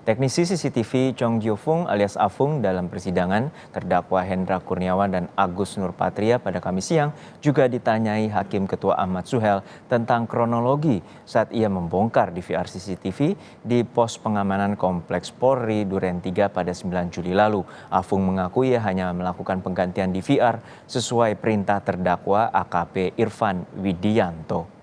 Teknisi CCTV Chong Jiofung alias Afung dalam persidangan, terdakwa Hendra Kurniawan dan Agus Nurpatria pada Kamis siang juga ditanyai Hakim Ketua Ahmad Suhel tentang kronologi saat ia membongkar DVR CCTV di pos pengamanan Kompleks Polri Duren 3 pada 9 Juli lalu. Afung mengaku ia hanya melakukan penggantian DVR sesuai perintah terdakwa AKP Irfan Widianto.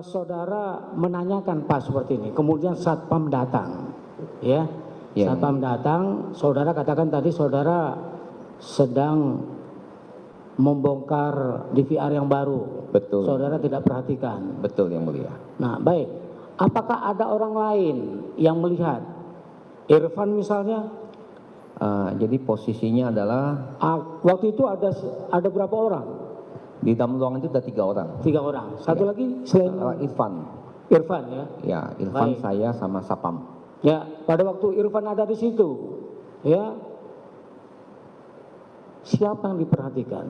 Saudara menanyakan Pak seperti ini, kemudian Satpam datang, ya. Satpam datang, saudara katakan tadi saudara sedang membongkar DVR yang baru. Betul. Saudara tidak perhatikan. Betul, Yang Mulia. Nah, baik. Apakah ada orang lain yang melihat? Irfan misalnya? Jadi posisinya adalah Waktu itu ada berapa orang? di dalam ruangan itu ada 3 orang. 3 orang. Satu lagi selain Irfan. Irfan, ya. Ya, Irfan, Baik. saya sama Sapam. Ya, pada waktu Irfan ada di situ, ya, siapa yang diperhatikan?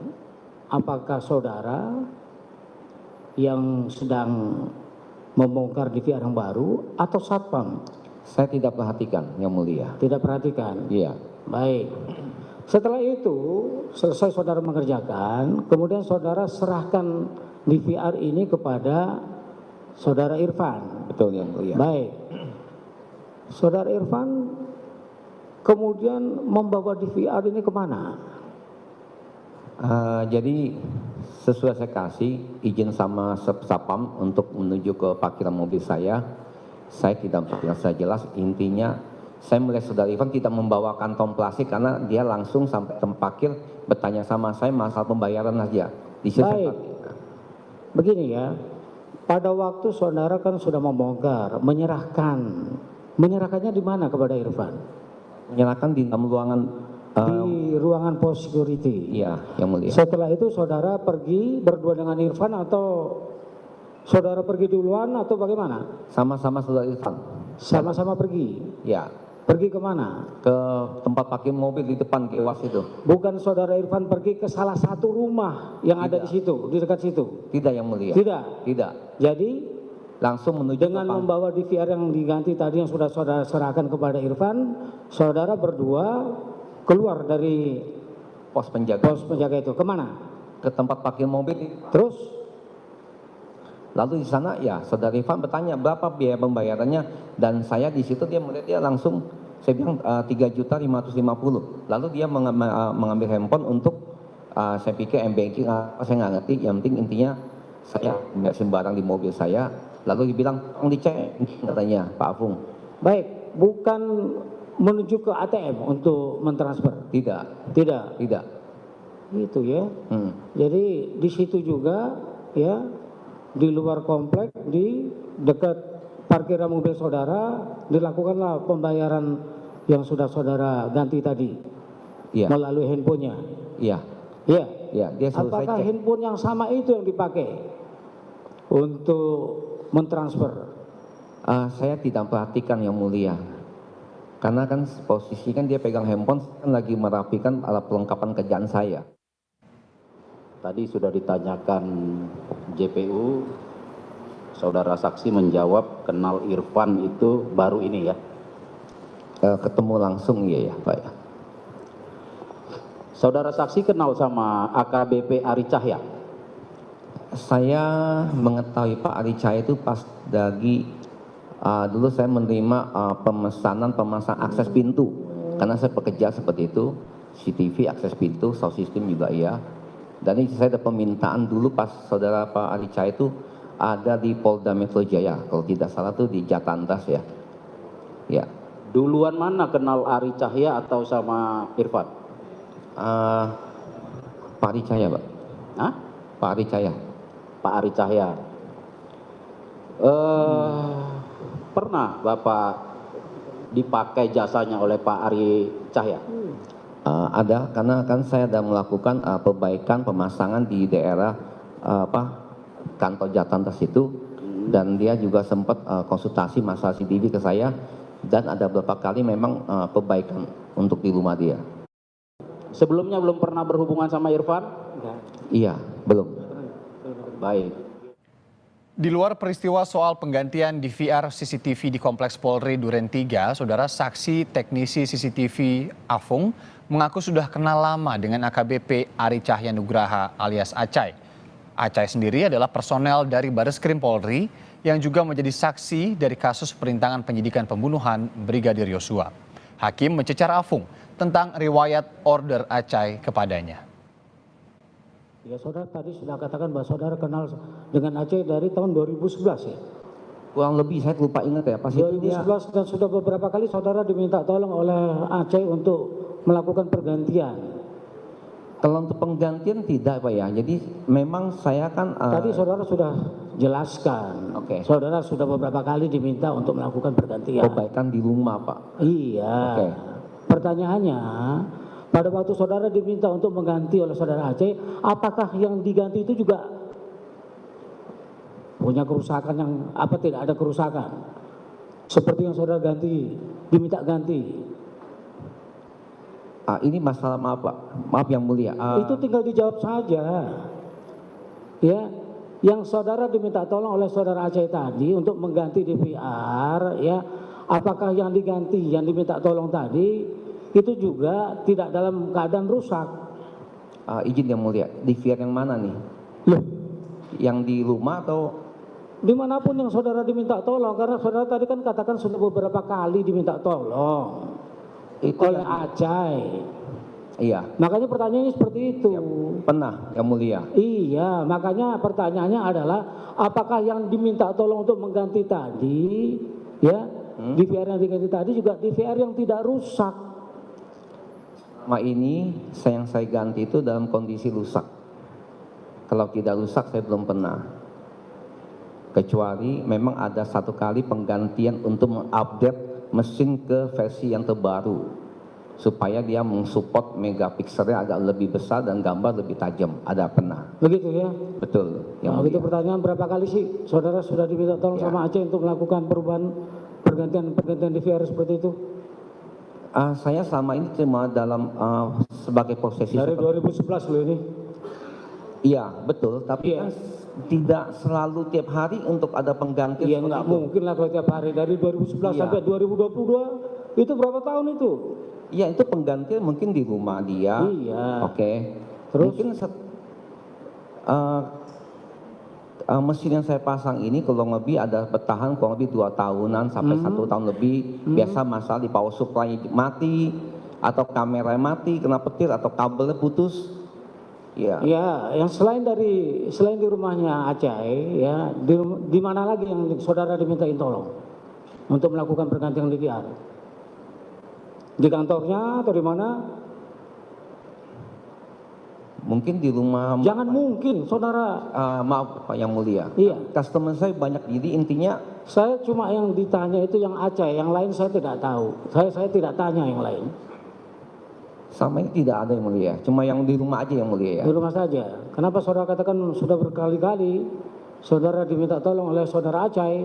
Apakah saudara yang sedang membongkar DVR yang baru atau Satpam? Saya tidak perhatikan, Yang Mulia. Tidak perhatikan? Iya. Baik. Setelah itu, selesai saudara mengerjakan, kemudian saudara serahkan DVR ini kepada saudara Irfan. Betul, Yang Mulia. Baik. Saudara Irfan kemudian membawa DVR ini kemana? Jadi sesuai saya kasih izin sama Sapam untuk menuju ke parkiran mobil saya tidak bisa jelas. Intinya saya melihat saudara Irfan tidak membawa kantong plastik karena dia langsung sampai tempat parkir bertanya sama saya masalah pembayaran aja. Di situ Baik. Begini ya, pada waktu saudara kan sudah membongkar, menyerahkannya di mana kepada Irfan? menyerahkan di dalam ruangan. Di ruangan pos security. Iya, Yang Mulia. Setelah itu saudara pergi berdua dengan Irfan atau saudara pergi duluan atau bagaimana? Sama-sama saudara Irfan. Sama-sama pergi. Ya, Pergi kemana? ke tempat parkir mobil di depan kewas itu. Bukan saudara Irfan pergi ke salah satu rumah yang ada di situ, di dekat situ? Tidak, Yang Mulia. Tidak. Tidak. Jadi Langsung menuju dengan membawa DVR yang diganti tadi yang sudah saudara serahkan kepada Irfan, saudara berdua keluar dari pos penjaga. pos penjaga itu. Kemana? Ke tempat parkir mobil. Terus? Lalu di sana ya saudara Irfan bertanya berapa biaya pembayarannya dan saya di situ dia melihat dia langsung saya bilang 3.550.000. Lalu dia mengambil handphone untuk saya pikir M-Banking saya nggak ngerti. Yang penting intinya saya nggak sembarang di mobil saya. Lalu dibilang dicek katanya Pak Afung. Baik, bukan menuju ke ATM untuk mentransfer. Tidak. Tidak. Tidak. Gitu ya. Jadi di situ juga ya, di luar komplek, di dekat parkiran mobil saudara dilakukanlah pembayaran yang sudah saudara ganti tadi. Iya. Melalui handphonenya. Iya. Iya. Iya, dia selesai Apakah cek. handphone yang sama itu yang dipakai untuk mentransfer? Saya tidak perhatikan Yang Mulia. Karena kan posisi kan dia pegang handphone kan lagi merapikan alat perlengkapan kerjaan saya. Tadi sudah ditanyakan JPU, saudara saksi menjawab kenal Irfan itu baru ini ya. Ketemu langsung ya Pak ya. Saudara saksi kenal sama AKBP Ari Cahya? Saya mengetahui Pak Ari Cahya itu pas dari dulu saya menerima pemasangan akses pintu karena saya bekerja seperti itu, CCTV akses pintu, sound system juga iya. Dan ini saya ada permintaan dulu pas saudara Pak Ari Cahya itu ada di Polda Metro Jaya, kalau tidak salah tuh di Jatandas ya. Ya. Duluan mana kenal Ari Cahya atau sama Irfan? Pak Ari Cahya Pak. Hah? Pak Ari Cahya. Pak Ari Cahya. Pernah Bapak dipakai jasanya oleh Pak Ari Cahya? Ada, karena kan saya ada melakukan perbaikan pemasangan di daerah kantor Jatantas itu, dan dia juga sempat konsultasi masalah CCTV ke saya, dan ada beberapa kali memang perbaikan untuk di rumah dia. Sebelumnya belum pernah berhubungan sama Irfan? Iya, belum. Baik. Di luar peristiwa soal penggantian DVR CCTV di Kompleks Polri Duren 3, saudara saksi teknisi CCTV Afung mengaku sudah kenal lama dengan AKBP Ari Cahya Nugraha alias Acai. Acai sendiri adalah personel dari Bareskrim Polri yang juga menjadi saksi dari kasus perintangan penyidikan pembunuhan Brigadir Yosua. Hakim mencecar Afung tentang riwayat order Acai kepadanya. Ya, saudara tadi sudah katakan bahwa saudara kenal dengan Aceh dari tahun 2011 ya? Kurang lebih saya lupa ingat ya, pas itu dia 2011 dan sudah beberapa kali saudara diminta tolong oleh Aceh untuk melakukan pergantian. kalau untuk penggantian tidak Pak ya. Jadi memang saya kan Tadi saudara sudah jelaskan. Oke. Saudara sudah beberapa kali diminta untuk melakukan pergantian. perbaikan di rumah Pak. Iya. Oke. Pertanyaannya, pada waktu saudara diminta untuk mengganti oleh saudara Aceh, apakah yang diganti itu juga punya kerusakan yang apa, tidak ada kerusakan? Seperti yang saudara ganti, diminta ganti. Ini masalah maaf Pak, maaf yang mulia. Itu tinggal dijawab saja. Ya, yang saudara diminta tolong oleh saudara Aceh tadi untuk mengganti DVR, ya, apakah yang diganti, yang diminta tolong tadi itu juga tidak dalam keadaan rusak? Izin yang mulia, DVR yang mana nih? Loh, Yang di rumah atau dimanapun yang saudara diminta tolong, karena saudara tadi kan katakan sudah beberapa kali diminta tolong itu oleh yang- Aceh. Iya, Makanya pertanyaannya seperti itu. pernah yang mulia. Iya, makanya pertanyaannya adalah apakah yang diminta tolong untuk mengganti tadi, ya, DVR yang diganti tadi juga DVR yang tidak rusak. Ini yang saya ganti itu dalam kondisi rusak. Kalau tidak rusak saya belum pernah. Kecuali memang ada satu kali penggantian untuk mengupdate mesin ke versi yang terbaru. Supaya dia mensupport megapikselnya agak lebih besar dan gambar lebih tajam. Ada pernah. Begitu ya. Betul. Yang Nah, itu mulia. pertanyaan berapa kali sih saudara sudah diminta tolong Ya. sama Aceh untuk melakukan perubahan pergantian DVR seperti itu? Saya selama ini cuma dalam sebagai posisi Dari seperti- 2011 loh ini. Iya betul, tapi Iya. kan tidak selalu tiap hari untuk ada pengganti Iya, seperti nggak itu. mungkin lah kalau tiap hari. Dari 2011 Iya. sampai 2022 itu berapa tahun itu? Iya itu penggantian mungkin di rumah dia. Iya. Oke. Terus? Mungkin mesin yang saya pasang ini kurang lebih ada bertahan kurang lebih 2 tahunan sampai 1 tahun lebih. Biasa masalah di power supply mati atau kamera mati kena petir atau kabelnya putus. Iya. Ya, yang selain di rumahnya Aceh, ya, di mana lagi yang saudara dimintain tolong untuk melakukan pergantian DVR? Di kantornya atau di mana? Mungkin di rumah. Jangan mungkin, saudara. Maaf Pak yang mulia. Iya. Customer saya banyak, jadi intinya Saya cuma yang ditanya itu yang Aceh, yang lain saya tidak tahu. Saya tidak tanya yang lain. sama ini tidak ada yang mulia. Cuma yang di rumah aja yang mulia ya. Di rumah saja. Kenapa saudara katakan sudah berkali-kali saudara diminta tolong oleh saudara Aceh?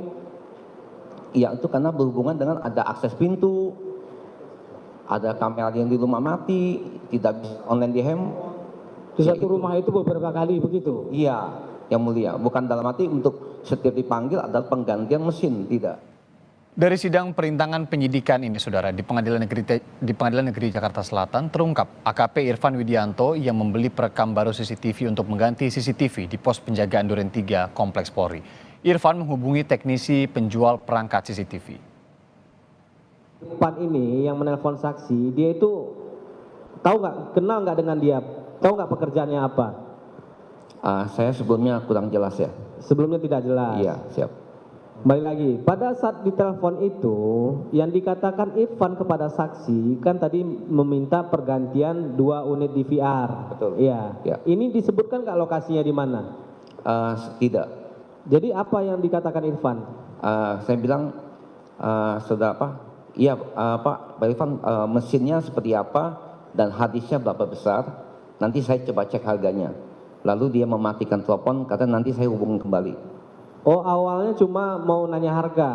Iya itu karena berhubungan dengan ada akses pintu, ada kamera yang di rumah mati, tidak bisa online di hem. Di satu rumah itu beberapa kali begitu. Iya, yang mulia. Bukan dalam arti untuk setiap dipanggil adalah penggantian mesin, tidak. Dari sidang perintangan penyidikan ini, saudara, di Pengadilan Negeri Jakarta Selatan terungkap AKP Irfan Widianto yang membeli perekam baru CCTV untuk mengganti CCTV di pos penjagaan Duren 3 Kompleks Polri. Irfan menghubungi teknisi penjual perangkat CCTV. Irfan ini yang menelpon saksi, dia itu tahu nggak, kenal nggak dengan dia, tahu nggak pekerjaannya apa? Saya sebelumnya kurang jelas ya. Sebelumnya tidak jelas. Iya, siap. Balik lagi, pada saat ditelepon itu, yang dikatakan Irfan kepada saksi, kan tadi meminta pergantian 2 unit DVR. Betul. Iya. Ya. Ini disebutkan nggak lokasinya di mana? Tidak. Jadi apa yang dikatakan Irfan? Saya bilang, saudara apa? Iya, Pak Irfan, mesinnya seperti apa dan hadisnya berapa besar? Nanti saya coba cek harganya. Lalu dia mematikan telepon, kata nanti saya hubungi kembali. Oh, awalnya cuma mau nanya harga,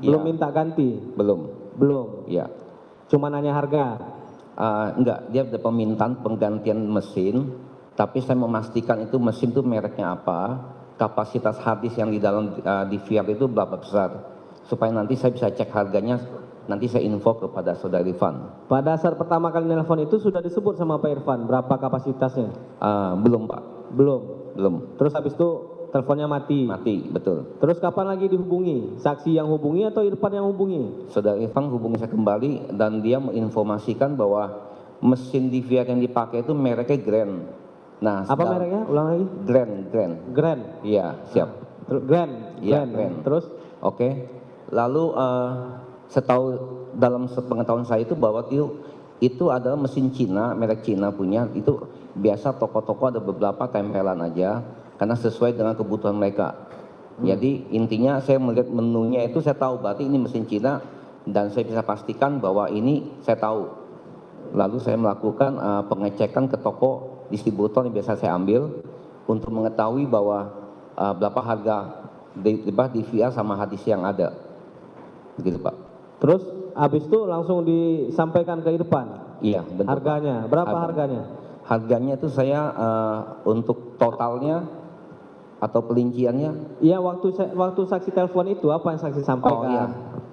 belum Iya. minta ganti, Belum. belum. Iya. Cuma nanya harga. Enggak, dia ada permintaan penggantian mesin, tapi saya memastikan itu mesin itu mereknya apa, kapasitas hard disk yang di dalam DVR itu berapa besar, supaya nanti saya bisa cek harganya, nanti saya info kepada saudara Irfan. Pada saat pertama kali nelpon itu sudah disebut sama Pak Irfan berapa kapasitasnya? Belum Pak, Belum. belum. Terus habis itu teleponnya mati. Mati, betul. Terus kapan lagi dihubungi? Saksi yang hubungi atau Irfan yang hubungi? Saudara Irfan hubungi saya kembali dan dia menginformasikan bahwa mesin DVR yang dipakai itu mereknya Grand. Nah, Apa mereknya? Ulang lagi. Grand. Grand. Iya, siap. Grand. Iya, Grand. Grand. Terus Oke. Lalu setahu dalam pengetahuan saya itu bahwa itu adalah mesin Cina, merek Cina punya. Itu biasa toko-toko ada beberapa tempelan aja karena sesuai dengan kebutuhan mereka. Jadi intinya saya melihat menunya itu saya tahu berarti ini mesin Cina dan saya bisa pastikan bahwa ini saya tahu. Lalu saya melakukan pengecekan ke toko distributor yang biasa saya ambil untuk mengetahui bahwa berapa harga DVR sama hard disk yang ada. Begitu Pak. terus habis itu langsung disampaikan ke Irfan. Iya, betul. Harganya, berapa harganya? Harganya itu saya untuk totalnya atau perinciannya. Iya, waktu saksi telepon itu apa yang saksi sampaikan? Oh iya,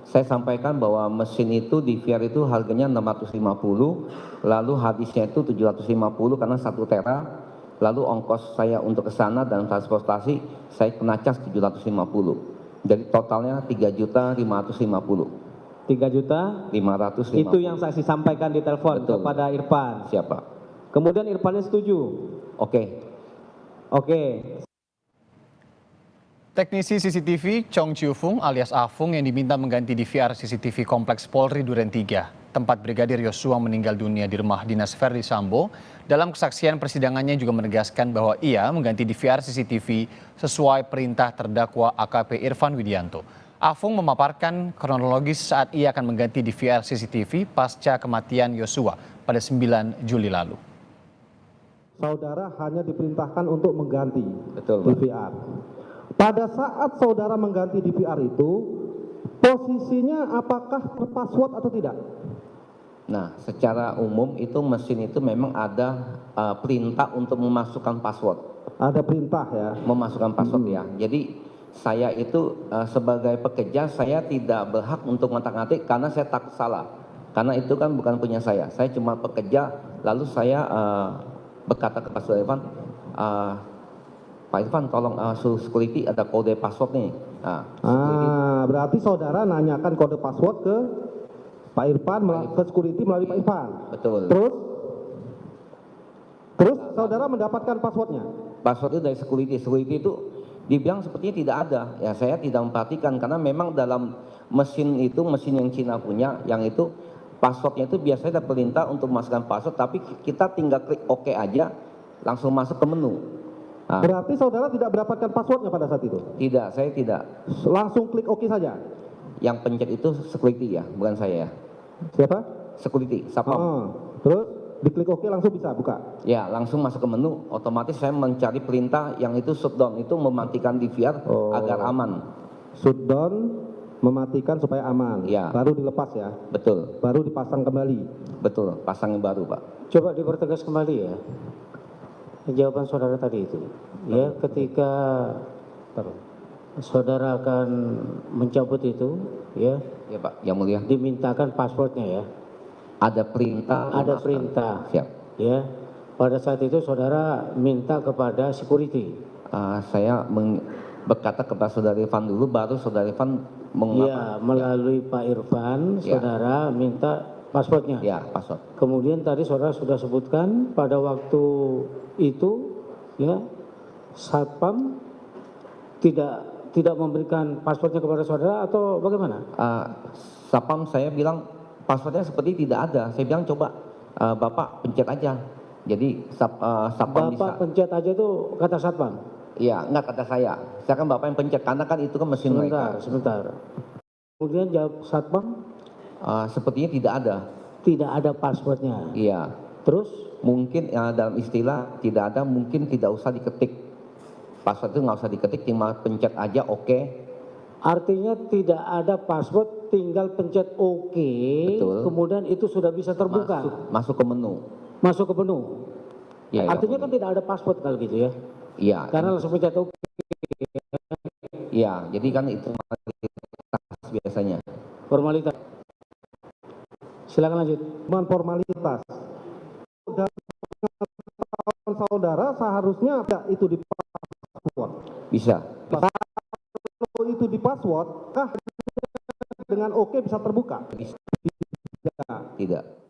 saya sampaikan bahwa mesin itu DVR itu harganya 650, lalu hard disknya itu 750 karena 1 tera, lalu ongkos saya untuk ke sana dan transportasi saya kena cas 750. Jadi totalnya 3.550. 3.500.000. 550. Itu yang saksi sampaikan di telepon. Betul. Kepada Irfan. Siapa? Kemudian Irfannya setuju. Oke. Teknisi CCTV Chong Chiu Fung alias Afung yang diminta mengganti DVR CCTV Kompleks Polri Duren 3, tempat Brigadir Yosua meninggal dunia di rumah dinas Verdi Sambo. Dalam kesaksian persidangannya juga menegaskan bahwa ia mengganti DVR CCTV sesuai perintah terdakwa AKP Irfan Widianto. Afung memaparkan kronologis saat ia akan mengganti DVR CCTV pasca kematian Yosua pada 9 Juli lalu. Saudara hanya diperintahkan untuk mengganti Betul, Pak. DVR. Pada saat saudara mengganti DVR itu, posisinya apakah berpassword atau tidak? Nah, secara umum itu mesin itu memang ada perintah untuk memasukkan password. Ada perintah ya. Memasukkan password ya. Jadi saya itu sebagai pekerja saya tidak berhak untuk ngotak-ngatik karena saya takut salah. Karena itu kan bukan punya saya. Saya cuma pekerja. Lalu saya berkata kepada Saudara Irfan, Pak Irfan tolong suruh security ada kode password nih. Nah, Berarti saudara nanyakan kode password ke Pak Irfan, ke security melalui Pak Irfan. betul. Terus saudara mendapatkan passwordnya. Password itu dari security. Security itu dibilang sepertinya tidak ada. Ya saya tidak memperhatikan karena memang dalam mesin itu, mesin yang Cina punya, yang itu passwordnya itu biasanya ada perintah untuk memasukkan password, tapi kita tinggal klik OK aja, langsung masuk ke menu. Nah, Berarti saudara tidak mendapatkan passwordnya pada saat itu. tidak, saya tidak. Langsung klik OK saja. Yang pencet itu security ya, bukan saya ya. Siapa? Security, Sapam. Terus diklik OK langsung bisa buka. Ya, langsung masuk ke menu, otomatis saya mencari perintah yang itu shutdown, itu mematikan DVR agar aman. Shutdown, mematikan supaya aman. Ya. Baru dilepas ya. Betul, Baru dipasang kembali. betul, pasang yang baru Pak. Coba dipertegas kembali ya. Jawaban saudara tadi itu. Ya, ketika saudara akan mencabut itu, ya, Ya Pak, yang mulia. dimintakan passwordnya ya. Ada perintah. Ada perintah. Siap. Ya. Pada saat itu saudara minta kepada security. Saya berkata kepada Saudara Irfan dulu, baru Saudara Irfan Ya, melalui Pak Irfan, Ya. saudara minta passwordnya. Ya, password. Kemudian tadi saudara sudah sebutkan pada waktu itu, ya, Satpam tidak memberikan passwordnya kepada saudara atau bagaimana? Sapam saya bilang passwordnya seperti tidak ada. Saya bilang coba Bapak pencet aja. Jadi Sapam Bapak bisa. pencet aja itu kata Satpam. Iya, enggak kata saya. Saya kan Bapak yang pencet karena kan itu kan mesin mereka. Sebentar. Kemudian jawab Satpam, Sepertinya tidak ada. tidak ada passwordnya. Iya. Terus Mungkin dalam istilah tidak ada, mungkin tidak usah diketik. Password itu nggak usah diketik, tinggal pencet aja oke. artinya tidak ada password, tinggal pencet OK. Betul. Kemudian itu sudah bisa terbuka. Masuk ke menu. Masuk ke menu. Ya, Artinya kan tidak ada password kalau gitu ya. Iya. Karena langsung pencet OK. Iya, jadi kan itu formalitas biasanya. Formalitas. Silakan lanjut. Cuman formalitas. Dan saudara seharusnya tidak itu di password. Bisa. Kalau itu di password, kah dengan oke bisa terbuka? Tidak.